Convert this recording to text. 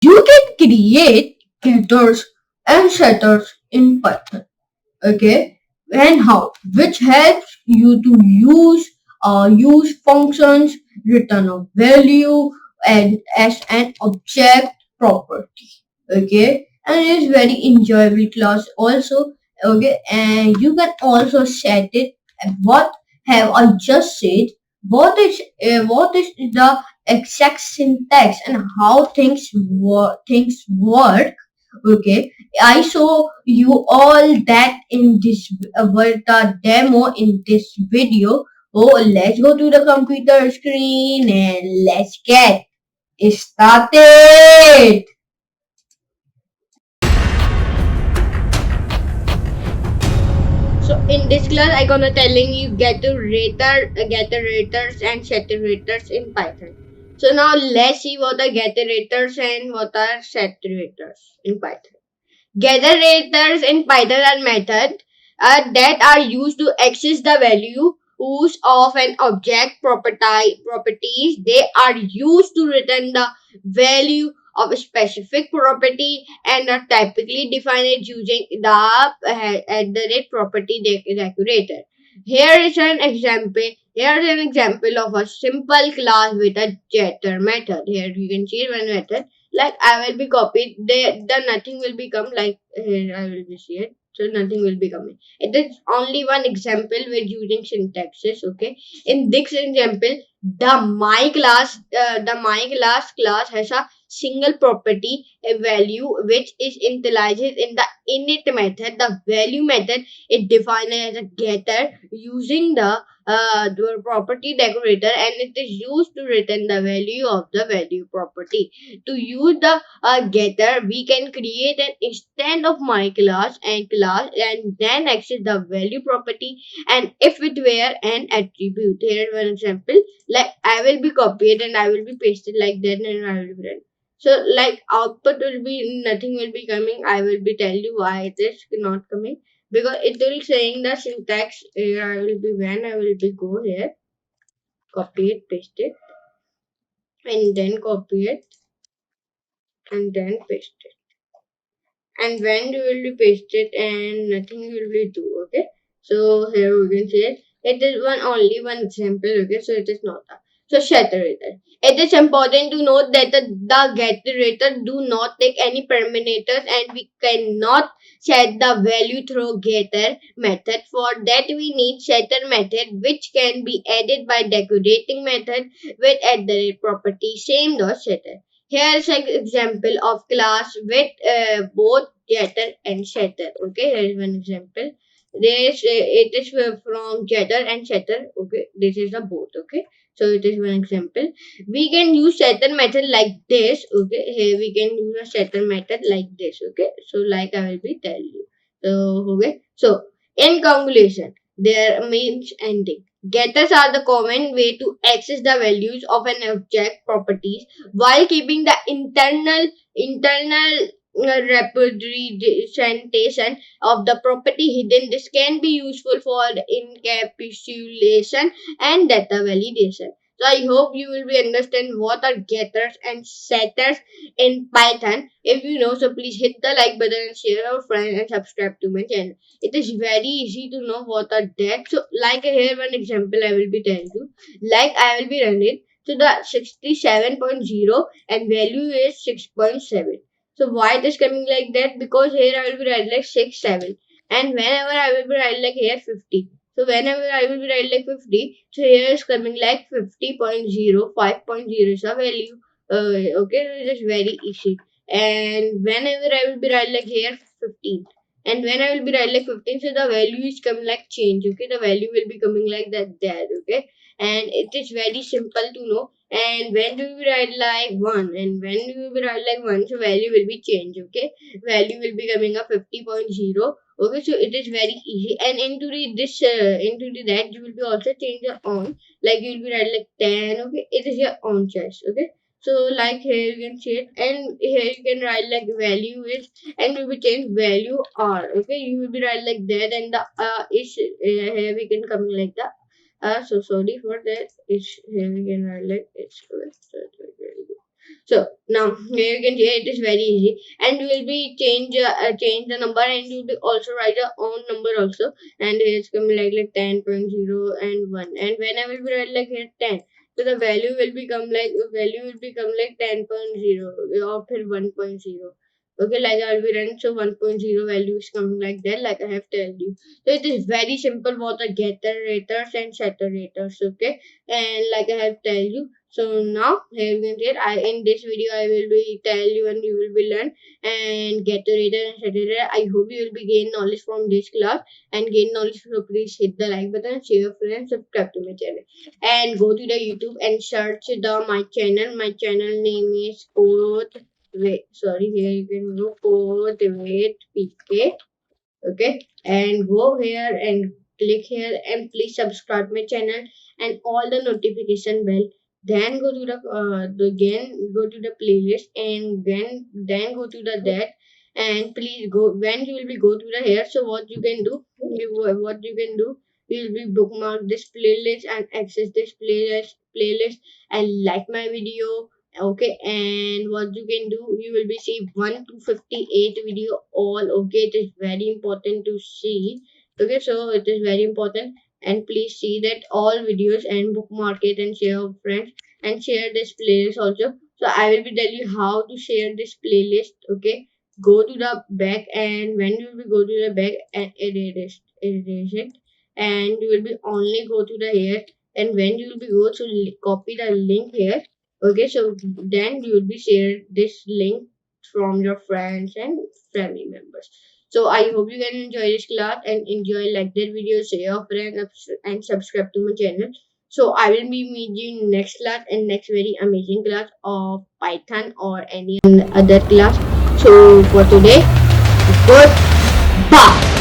You can create getters and setters in Python. Okay, and how? Which helps you to use functions, return a value, and as an object property. Okay, and it's very enjoyable class also. Okay, and you can also set it. What have I just said? What is the exact syntax and how things work? Okay, I saw you all that in this with the demo in this video. Oh, let's go to the computer screen and let's get started. So in this class, I gonna telling you getter raters and separators in Python. So now let's see what are getter-raters and what are separators in Python. Generators in Python are methods that are used to access the values of an object properties. They are used to return the value of a specific property and are typically defined using the at the rate property decorator. Here is an example of a simple class with a getter method. Here you can see one method like I will be copied, the nothing will become like here I will be see it. So nothing will be coming. It is only one example with using syntaxes. Okay. In this example, the my class has a single property, a value which is initialized in the init method. The value method is defined as a getter using the property decorator, and it is used to return the value of the value property. To use the getter, we can create an instance of my class and then access the value property and if it were an attribute. Here is one example. Like I will be copied and I will be pasted like that and I will be run. So like output will be nothing will be coming. I will be tell you why it is not coming because it will saying the syntax. Here I will be when I will be go here, copy it, paste it, and then copy it and then paste it. And when you will be paste it and nothing will be do. Okay, so here we can see it is only one example. Okay, so it is not a so saturator. It is important to note that the generator do not take any parameters and we cannot set the value through getter method. For that we need setter method which can be added by decorating method with at the rate property same dot setter. Here's an example of class with both getter and setter. Okay, here is one example. It is from getter and setter. Okay, this is a both. Okay, so it is one example. We can use setter method like this. Okay, here we can use a setter method like this. Okay, so like I will be tell you. So okay, so in conclusion, there means ending. Getters are the common way to access the values of an object properties while keeping the internal representation of the property hidden. This can be useful for encapsulation and data validation. So I hope you will be understand what are getters and setters in Python. If you know, so please hit the like button and share our friends and subscribe to my channel. It is very easy to know what are that. So like here one example I will be telling you. Like I will be running to the 67.0 and value is 6.7. So why it is coming like that? Because here I will be write like 6 7 and whenever I will be write like here 50. So whenever I will be write like 50, so here is coming like 50.0, 5.0 is a value. Okay, it is very easy. And whenever I will be write like here 15 and when I will be write like 15, so the value is coming like change. Okay, the value will be coming like that there. Okay, and it is very simple to know. And when do we write like 1 and when do we write like 1, so value will be changed. Okay, value will be coming up 50.0. Okay, so it is very easy. And into the that you will be also change your on, like you will be write like 10. Okay, it is your own choice. Okay, so like here you can see it and here you can write like value is and we will change value r. Okay, you will be write like that and the is here we can come like that. So sorry for that. It's here we can write like it's correct. So it's very good. So now here you can see it is very easy, and you will be change the number, and you will be also write your own number also. And it's coming like 10.0 and 1, and when I will be write like here 10, so the value will become like 10.0 after 1.0. Okay, like I'll be running, so 1.0 value is coming like that, like I have told you. So it is very simple for the getter raters and setter raters. Okay, and like I have tell you. So now here you can see it. In this video I will be tell you, and you will be learn and getter rater and setter rater. I hope you will be gain knowledge from this class and gain knowledge. So please hit the like button, share your friends, subscribe to my channel, and go to the YouTube and search the my channel. My channel name is Code. Wait, sorry. Here you can go Code Wait PK. Okay, and go here and click here, and please subscribe my channel and all the notification bell. Then go to again go to the playlist, and then go to the that, and please go when you will be go to the here. So what you can do, you will be bookmark this playlist and access this playlist and like my video. Okay, and what you can do, you will be see 1 to 58 video all. Okay, it is very important to see. Okay, so it is very important, and please see that all videos and bookmark it and share with friends, and share this playlist also. So I will be tell you how to share this playlist. Okay, go to the back, and when you will go to the back and erase it, and you will be only go to the here, and when you will be go to copy the link here. Okay, so then you will be share this link from your friends and family members. So I hope you can enjoy this class and enjoy like that video, share your friends and subscribe to my channel. So I will be meet you in next class and next very amazing class of Python or any other class. So for today, goodbye.